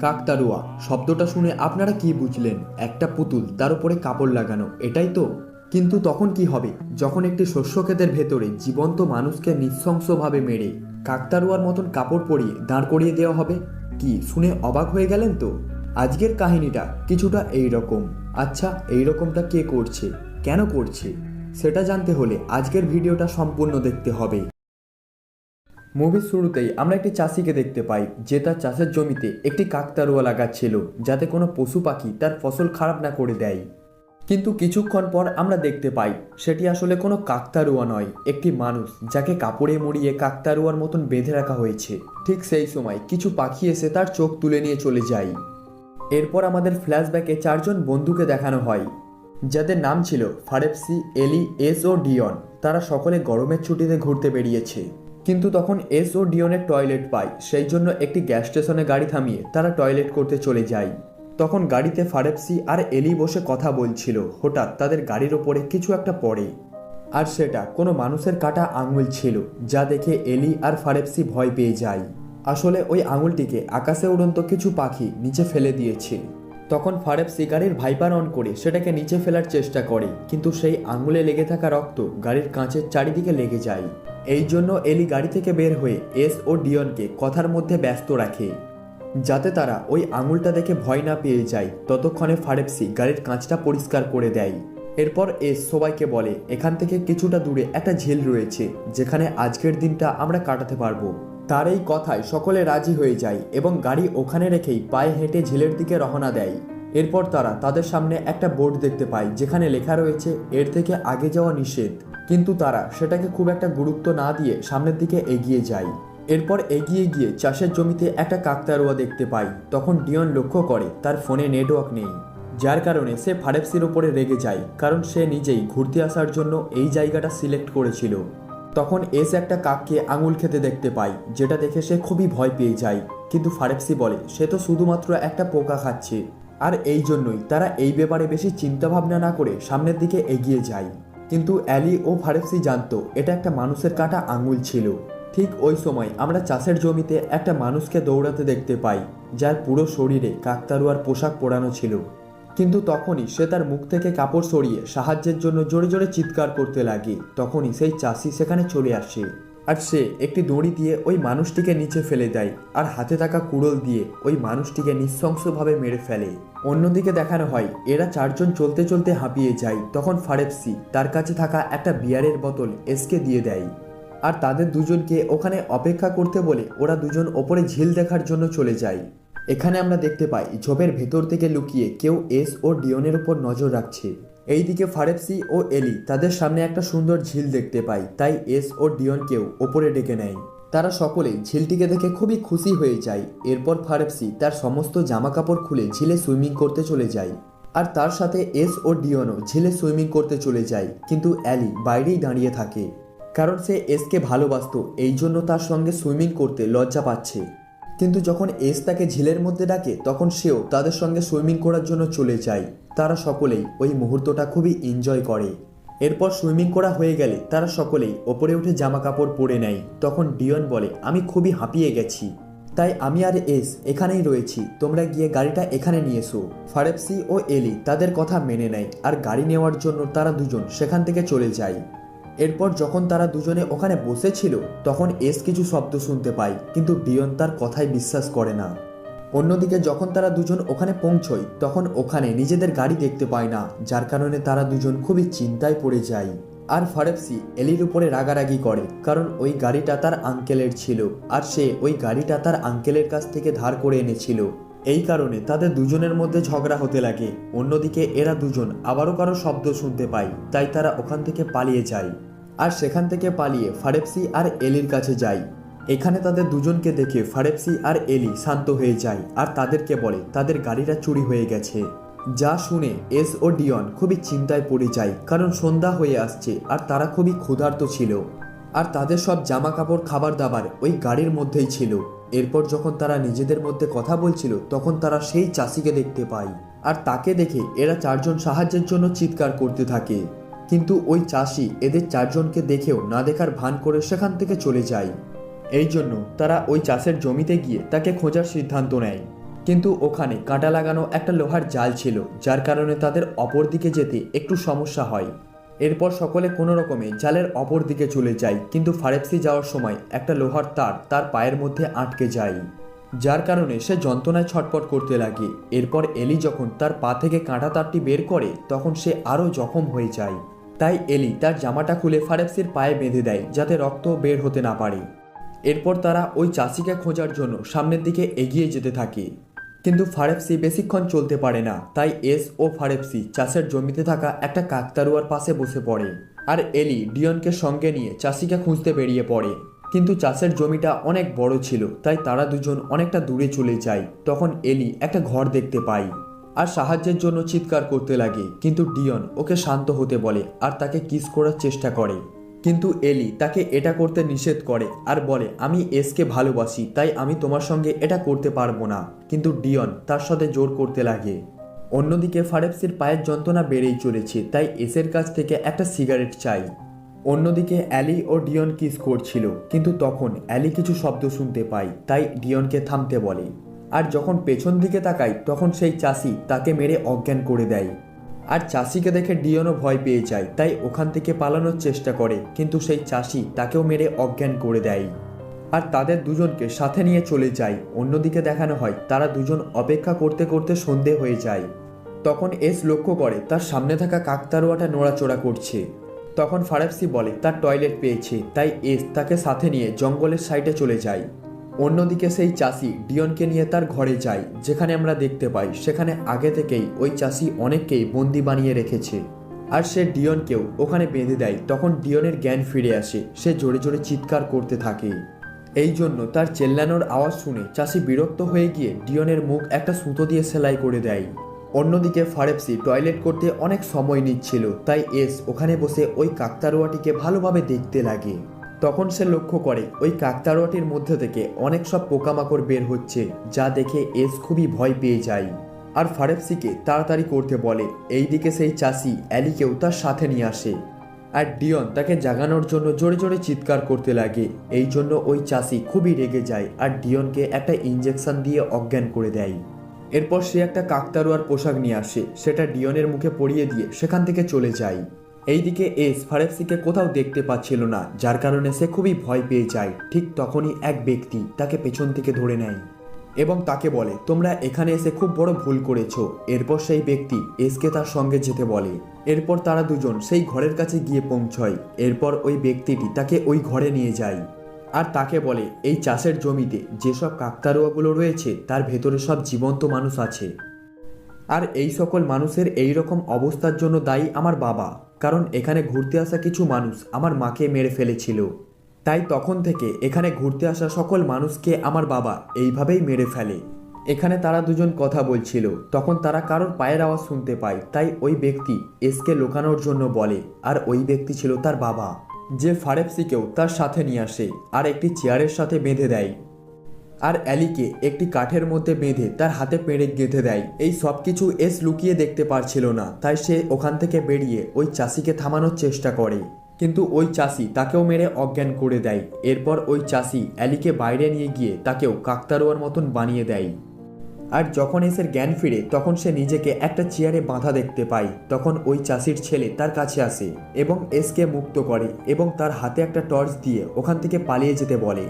কাকতাড়ুয়া শব্দটা শুনে আপনারা কি বুঝলেন? একটা পুতুল, তার উপরে কাপড় লাগানো, এটাই তো। কিন্তু তখন কি হবে যখন একটি শস্যক্ষেতের ভেতরে জীবন্ত মানুষকে নৃশংসভাবে মেরে কাকতাড়ুয়ার মতন কাপড় পরিয়ে দাঁড় করিয়ে দেওয়া হবে? কি শুনে অবাক হয়ে গেলেন তো? আজকের কাহিনীটা কিছুটা এই রকম। আচ্ছা, এই রকমটা কে করছে, কেন করছে, সেটা জানতে হলে আজকের ভিডিওটা সম্পূর্ণ দেখতে হবে। মুভির শুরুতেই আমরা একটি চাষিকে দেখতে পাই যে তার চাষের জমিতে একটি কাকতাড়ুয়া লাগাচ্ছিল যাতে কোনো পশু পাখি তার ফসল খারাপ না করে দেয়। কিন্তু কিছুক্ষণ পর আমরা দেখতে পাই সেটি আসলে কোনো কাকতাড়ুয়া নয়, একটি মানুষ যাকে কাপড়ে মুড়িয়ে কাকতাড়ুয়ার মতন বেঁধে রাখা হয়েছে। ঠিক সেই সময় কিছু পাখি এসে তার চোখ তুলে নিয়ে চলে যায়। এরপর আমাদের ফ্ল্যাশব্যাকে চারজন বন্ধুকে দেখানো হয় যাদের নাম ছিল ফারেপসি, এলি, এস ও ডিয়ন। তারা সকলে গরমের ছুটিতে ঘুরতে বেরিয়েছে। কিন্তু তখন এস ও ডিয়নের টয়লেট পায়, সেই জন্য একটি গ্যাস স্টেশনে গাড়ি থামিয়ে তারা টয়লেট করতে চলে যায়। তখন গাড়িতে ফারেপসি আর এলি বসে কথা বলছিল। হঠাৎ তাদের গাড়ির ওপরে কিছু একটা পড়ে, আর সেটা কোনো মানুষের কাটা আঙুল ছিল, যা দেখে এলি আর ফারেপসি ভয় পেয়ে যায়। আসলে ওই আঙুলটিকে আকাশে উড়ন্ত কিছু পাখি নিচে ফেলে দিয়েছে। তখন ফারেপসি গাড়ির ভাইপার অন করে সেটাকে নিচে ফেলার চেষ্টা করে, কিন্তু সেই আঙুলে লেগে থাকা রক্ত গাড়ির কাঁচের চারিদিকে লেগে যায়। এই জন্য এলি গাড়ি থেকে বের হয়ে এস ও ডিয়নকে কথার মধ্যে ব্যস্ত রাখে যাতে তারা ওই আঙুলটা দেখে ভয় না পেয়ে যায়। ততক্ষণে ফারেপসি গাড়ির কাঁচটা পরিষ্কার করে দেয়। এরপর এস সবাইকে বলে এখান থেকে কিছুটা দূরে একটা ঝিল রয়েছে যেখানে আজকের দিনটা আমরা কাটাতে পারবো। তার এই কথায় সকলে রাজি হয়ে যায় এবং গাড়ি ওখানে রেখেই পায়ে হেঁটে ঝিলের দিকে রওনা দেয়। এরপর তারা তাদের সামনে একটা বোর্ড দেখতে পায় যেখানে লেখা রয়েছে এর থেকে আগে যাওয়া নিষেধ, কিন্তু তারা সেটাকে খুব একটা গুরুত্ব না দিয়ে সামনের দিকে এগিয়ে যায়। এরপর এগিয়ে গিয়ে চাষের জমিতে একটা কাকতাড়ুয়া দেখতে পায়। তখন ডিয়ন লক্ষ্য করে তার ফোনে নেটওয়ার্ক নেই, যার কারণে সে ফারেপসির ওপরে রেগে যায়, কারণ সে নিজেই ঘুরতে আসার জন্য এই জায়গাটা সিলেক্ট করেছিল। তখন এস একটা কাককে আঙুল খেতে দেখতে পায়, যেটা দেখে সে খুবই ভয় পেয়ে যায়। কিন্তু ফারেপসি বলে সে তো শুধুমাত্র একটা পোকা খাচ্ছে, আর এই জন্যই তারা এই ব্যাপারে বেশি চিন্তাভাবনা না করে সামনের দিকে এগিয়ে যায়। কিন্তু অ্যালি ও ফারেপসি জানতো এটা একটা মানুষের কাটা আঙুল ছিল। ঠিক ওই সময় আমরা চাষের জমিতে একটা মানুষকে দৌড়াতে দেখতে পাই যার পুরো শরীরে কাকতাড়ুয়ার পোশাক পরানো ছিল। কিন্তু তখনই সে তার মুখ থেকে কাপড় সরিয়ে সাহায্যের জন্য জোরে জোরে চিৎকার করতে লাগে। তখনই সেই চাষি সেখানে চলে আসে, আর সে একটি দড়ি দিয়ে ওই মানুষটিকে নিচে ফেলে দেয় আর হাতে থাকা কুড়োল দিয়ে ওই মানুষটিকে নৃশংসভাবে মেরে ফেলে। অন্যদিকে দেখানো হয় এরা চারজন চলতে চলতে হাঁপিয়ে যায়। তখন ফারেপসি তার কাছে থাকা একটা বিয়ারের বোতল এসকে দিয়ে দেয়, আর তাদের দুজনকে ওখানে অপেক্ষা করতে বলে ওরা দুজন ওপরে ঝিল দেখার জন্য চলে যায়। এখানে আমরা দেখতে পাই ঝোপের ভেতর থেকে লুকিয়ে কেউ এস ও ডিয়নের উপর নজর রাখছে। এইদিকে ফারেপসি ও এলি তাদের সামনে একটা সুন্দর ঝিল দেখতে পায়, তাই এস ও ডিয়নকেও ওপরে ডেকে নেয়। তারা সকলেই ঝিলটিকে দেখে খুবই খুশি হয়ে যায়। এরপর ফারেপসি তার সমস্ত জামা কাপড় খুলে ঝিলে সুইমিং করতে চলে যায়, আর তার সাথে এস ও ডিয়নও ঝিলে সুইমিং করতে চলে যায়। কিন্তু অ্যালি বাইরেই দাঁড়িয়ে থাকে, কারণ সে এসকে ভালোবাসতো, এই জন্য তার সঙ্গে সুইমিং করতে লজ্জা পাচ্ছে। কিন্তু যখন এস তাকে ঝিলের মধ্যে ডাকে তখন সেও তাদের সঙ্গে সুইমিং করার জন্য চলে যায়। তারা সকলেই ওই মুহূর্তটা খুবই এনজয় করে। এরপর সুইমিং করা হয়ে গেলে তারা সকলেই ওপরে উঠে জামা কাপড় পরে নেয়। তখন ডিয়ন বলে আমি খুবই হাঁপিয়ে গেছি, তাই আমি আর এস এখানেই রয়েছি, তোমরা গিয়ে গাড়িটা এখানে নিয়ে এসো। ফারেপসি ও এলি তাদের কথা মেনে নেয়, আর গাড়ি নেওয়ার জন্য তারা দুজন সেখান থেকে চলে যায়। এরপর যখন তারা দুজনে ওখানে বসেছিল তখন এস কিছু শব্দ শুনতে পায়, কিন্তু ডিয়ন তার কথায় বিশ্বাস করে না। অন্যদিকে যখন তারা দুজন ওখানে পৌঁছয় তখন ওখানে নিজেদের গাড়ি দেখতে পায় না, যার কারণে তারা দুজন খুবই চিন্তায় পড়ে যায়। আর ফারেপসি এলির উপরে রাগারাগি করে, কারণ ওই গাড়িটা তার আঙ্কেলের ছিল, আর সে ওই গাড়িটা তার আঙ্কেলের কাছ থেকে ধার করে এনেছিল। এই কারণে তাদের দুজনের মধ্যে ঝগড়া হতে লাগে। অন্যদিকে এরা দুজন আবারও কারো শব্দ শুনতে পায়, তাই তারা ওখান থেকে পালিয়ে যায়। আর সেখান থেকে পালিয়ে ফারেপসি আর এলির কাছে যায়। এখানে তাদের দুজনকে দেখে ফারেপসি আর এলি শান্ত হয়ে যায়, আর তাদেরকে বলে তাদের গাড়িটা চুরি হয়ে গেছে। যা শুনে এস ও ডিয়ন খুবই চিন্তায় পড়ে যায়, কারণ সন্ধ্যা হয়ে আসছে আর তারা খুবই ক্ষুধার্ত ছিল, আর তাদের সব জামা কাপড় খাবার দাবার ওই গাড়ির মধ্যেই ছিল। এরপর যখন তারা নিজেদের মধ্যে কথা বলছিল তখন তারা সেই চাষিকে দেখতে পায়, আর তাকে দেখে এরা চারজন সাহায্যের জন্য চিৎকার করতে থাকে। কিন্তু ওই চাষি এদের চারজনকে দেখেও না দেখার ভান করে সেখান থেকে চলে যায়। এই জন্য তারা ওই চাষের জমিতে গিয়ে তাকে খোঁজার সিদ্ধান্ত নেয়। কিন্তু ওখানে কাঁটা লাগানো একটা লোহার জাল ছিল, যার কারণে তাদের অপর দিকে যেতে একটু সমস্যা হয়। এরপর সকলে কোনো রকমে জালের অপর দিকে চলে যায়, কিন্তু ফারেপসি যাওয়ার সময় একটা লোহার তার তার পায়ের মধ্যে আটকে যায়, যার কারণে সে যন্ত্রণায় ছটপট করতে লাগে। এরপর এলি যখন তার পা থেকে কাঁটা তারটি বের করে তখন সে আরও জখম হয়ে যায়। তাই এলি তার জামাটা খুলে ফারেপসির পায়ে বেঁধে দেয় যাতে রক্ত বের হতে না পারে। এরপর তারা ওই চাষিকে খোঁজার জন্য সামনের দিকে এগিয়ে যেতে থাকে, কিন্তু ফারেপসি বেশিক্ষণ চলতে পারে না। তাই এস ও ফারেপসি চাষের জমিতে থাকা একটা কাকতারুয়ার পাশে বসে পড়ে, আর এলি ডিয়নকে সঙ্গে নিয়ে চাষিকে খুঁজতে বেরিয়ে পড়ে। কিন্তু চাষের জমিটা অনেক বড় ছিল, তাই তারা দুজন অনেকটা দূরে চলে যায়। তখন এলি একটা ঘর দেখতে পায় আর সাহায্যের জন্য চিৎকার করতে লাগে, কিন্তু ডিয়ন ওকে শান্ত হতে বলে আর তাকে কিস করার চেষ্টা করে। কিন্তু এলি তাকে এটা করতে নিষেধ করে আর বলে, আমি এসকে ভালোবাসি, তাই আমি তোমার সঙ্গে এটা করতে পারবো না। কিন্তু ডিয়ন তার সাথে জোর করতে লাগে। অন্যদিকে ফারেপসির পায়ের যন্ত্রণা বেড়েই চলেছে, তাই এসের কাছ থেকে একটা সিগারেট চাই। অন্যদিকে অ্যালি ও ডিয়ন কিস করছিল, কিন্তু তখন অ্যালি কিছু শব্দ শুনতে পায়, তাই ডিয়নকে থামতে বলে। আর যখন পেছন দিকে তাকায় তখন সেই চাষি তাকে মেরে অজ্ঞান করে দেয়। আর চাষিকে দেখে ডিয়নও ভয় পেয়ে যায়, তাই ওখান থেকে পালানোর চেষ্টা করে, কিন্তু সেই চাষি তাকেও মেরে অজ্ঞান করে দেয় আর তাদের দুজনকে সাথে নিয়ে চলে যায়। অন্যদিকে দেখানো হয় তারা দুজন অপেক্ষা করতে করতে সন্ধে হয়ে যায়। তখন এস লক্ষ্য করে তার সামনে থাকা কাকতারুয়াটা নড়াচড়া করছে। তখন ফারেপসি বলে তার টয়লেট পেয়েছে, তাই এস তাকে সাথে নিয়ে জঙ্গলের সাইডে চলে যায়। অন্যদিকে সেই চাষি ডিয়নকে নিয়ে তার ঘরে যায়, যেখানে আমরা দেখতে পাই সেখানে আগে থেকেই ওই চাষি অনেককেই বন্দি বানিয়ে রেখেছে, আর সে ডিয়নকেও ওখানে বেঁধে দেয়। তখন ডিয়নের জ্ঞান ফিরে আসে, সে জোরে জোরে চিৎকার করতে থাকে। এই জন্য তার চেল্লানোর আওয়াজ শুনে চাষি বিরক্ত হয়ে গিয়ে ডিয়নের মুখ একটা সুতো দিয়ে সেলাই করে দেয়। অন্যদিকে ফারেপসি টয়লেট করতে অনেক সময় নিচ্ছিল, তাই এস ওখানে বসে ওই কাকতারুয়াটিকে ভালোভাবে দেখতে লাগে। তখন সে লক্ষ্য করে ওই কাকতারুয়াটির মধ্যে থেকে অনেক সব পোকামাকড় বের হচ্ছে, যা দেখে এস খুবই ভয় পেয়ে যায় আর ফারেপসিকে তাড়াতাড়ি করতে বলে। এইদিকে সেই চাষি অ্যালিকেও তার সাথে নিয়ে আসে, আর ডিয়ন তাকে জাগানোর জন্য জোরে জোরে চিৎকার করতে লাগে। এই জন্য ওই চাষি খুবই রেগে যায় আর ডিয়নকে একটা ইঞ্জেকশন দিয়ে অজ্ঞান করে দেয়। এরপর সে একটা কাকতারুয়ার পোশাক নিয়ে আসে, সেটা ডিয়নের মুখে পরিয়ে দিয়ে সেখান থেকে চলে যায়। এইদিকে এস ফারেপসিকে কোথাও দেখতে পাচ্ছিল না, যার কারণে সে খুবই ভয় পেয়ে যায়। ঠিক তখনই এক ব্যক্তি তাকে পেছন থেকে ধরে নেয় এবং তাকে বলে, তোমরা এখানে এসে খুব বড় ভুল করেছো। এরপর সেই ব্যক্তি এসকে তার সঙ্গে যেতে বলে। এরপর তারা দুজন সেই ঘরের কাছে গিয়ে পৌঁছয়। এরপর ওই ব্যক্তিটি তাকে ওই ঘরে নিয়ে যায় আর তাকে বলে, এই চাষের জমিতে যেসব কাকতারুয়াগুলো রয়েছে তার ভেতরে সব জীবন্ত মানুষ আছে, আর এই সকল মানুষের এই রকম অবস্থার জন্য দায়ী আমার বাবা, কারণ এখানে ঘুরতে আসা কিছু মানুষ আমার মাকে মেরে ফেলেছিল। তাই তখন থেকে এখানে ঘুরতে আসা সকল মানুষকে আমার বাবা এইভাবেই মেরে ফেলে। এখানে তারা দুজন কথা বলছিল, তখন তারা কারোর পায়ের আওয়াজ শুনতে পায়, তাই ওই ব্যক্তি এসকে লুকানোর জন্য বলে, আর ওই ব্যক্তি ছিল তার বাবা, যে ফারেপসিকেও তার সাথে নিয়ে আসে আর একটি চেয়ারের সাথে বেঁধে দেয় আর অ্যালিকে একটি কাঠের মধ্যে বেঁধে তার হাতে পেরেক গেঁথে দেয়। এই সব কিছু এস লুকিয়ে দেখতে পারছিল না, তাই সে ওখান থেকে বেরিয়ে ওই চাষিকে থামানোর চেষ্টা করে, কিন্তু ওই চাষি তাকেও মেরে অজ্ঞান করে দেয়। এরপর ওই চাষি অ্যালিকে বাইরে নিয়ে গিয়ে তাকেও কাকতারুয়ার মতন বানিয়ে দেয়। আর যখন এসের জ্ঞান ফিরে তখন সে নিজেকে একটা চেয়ারে বাঁধা দেখতে পায়। তখন ওই চাষির ছেলে তার কাছে আসে এবং এসকে মুক্ত করে এবং তার হাতে একটা টর্চ দিয়ে ওখান থেকে পালিয়ে যেতে বলে,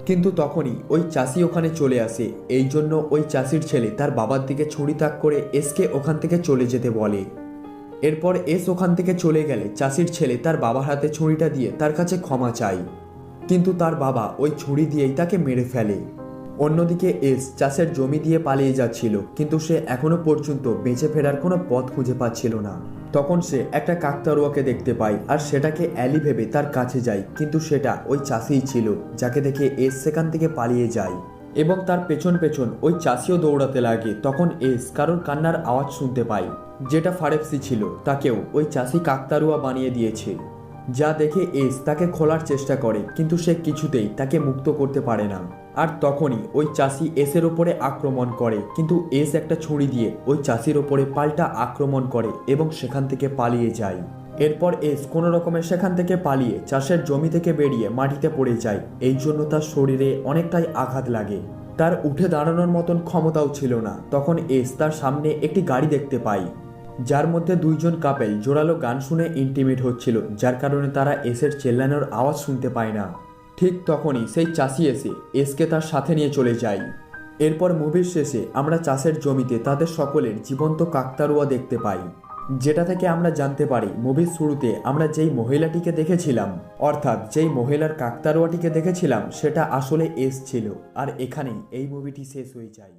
কিন্তু তখনই ওই চাষি ওখানে চলে আসে। এই জন্য ওই চাষির ছেলে তার বাবার দিকে ছুরি তাক করে এসকে ওখান থেকে চলে যেতে বলে। এরপর এস ওখান থেকে চলে গেলে চাষির ছেলে তার বাবার হাতে ছুরিটা দিয়ে তার কাছে ক্ষমা চায়, কিন্তু তার বাবা ওই ছুরি দিয়েই তাকে মেরে ফেলে। অন্যদিকে এস চাষের জমি দিয়ে পালিয়ে যাচ্ছিল, কিন্তু সে এখনো পর্যন্ত বেঁচে ফেরার কোনো পথ খুঁজে পাচ্ছিল না। তখন সে একটা কাকতারুয়াকে দেখতে পায় আর সেটাকে অ্যালি ভেবে তার কাছে যায়, কিন্তু সেটা ওই চাষিই ছিল, যাকে দেখে এস সেখান থেকে পালিয়ে যায় এবং তার পেছন পেছন ওই চাষিও দৌড়াতে লাগে। তখন এস কারোর কান্নার আওয়াজ শুনতে পায়, যেটা ফারেপসি ছিল, তাকেও ওই চাষি কাকতারুয়া বানিয়ে দিয়েছে। যা দেখে এস তাকে খোলার চেষ্টা করে, কিন্তু সে কিছুতেই তাকে মুক্ত করতে পারে না। আর তখনই ওই চাষি এসের ওপরে আক্রমণ করে, কিন্তু এস একটা ছুরি দিয়ে ওই চাষির ওপরে পাল্টা আক্রমণ করে এবং সেখান থেকে পালিয়ে যায়। এরপর এস কোনো রকমে সেখান থেকে পালিয়ে চাষের জমি থেকে বেরিয়ে মাটিতে পড়ে যায়। এই জন্য তার শরীরে অনেকটাই আঘাত লাগে তার উঠে দাঁড়ানোর মতন ক্ষমতাও ছিল না। তখন এস তার সামনে একটি গাড়ি দেখতে পায়, যার মধ্যে দুইজন কাপেল জোরালো গান শুনে ইন্টিমেট হচ্ছিল, যার কারণে তারা এসের চেল্লানোর আওয়াজ শুনতে পায় না। ঠিক তখনই সেই চাষি এসে এসকে তার সাথে নিয়ে চলে যায়। এরপর মুভির শেষে আমরা চাষের জমিতে তাদের সকলের জীবন্ত কাকতাড়ুয়া দেখতে পাই, যেটা থেকে আমরা জানতে পারি মুভির শুরুতে আমরা যেই মহিলাটিকে দেখেছিলাম, অর্থাৎ যেই মহিলার কাকতাড়ুয়াটিকে দেখেছিলাম, সেটা আসলে এস ছিল। আর এখানেই এই মুভিটি শেষ হয়ে যায়।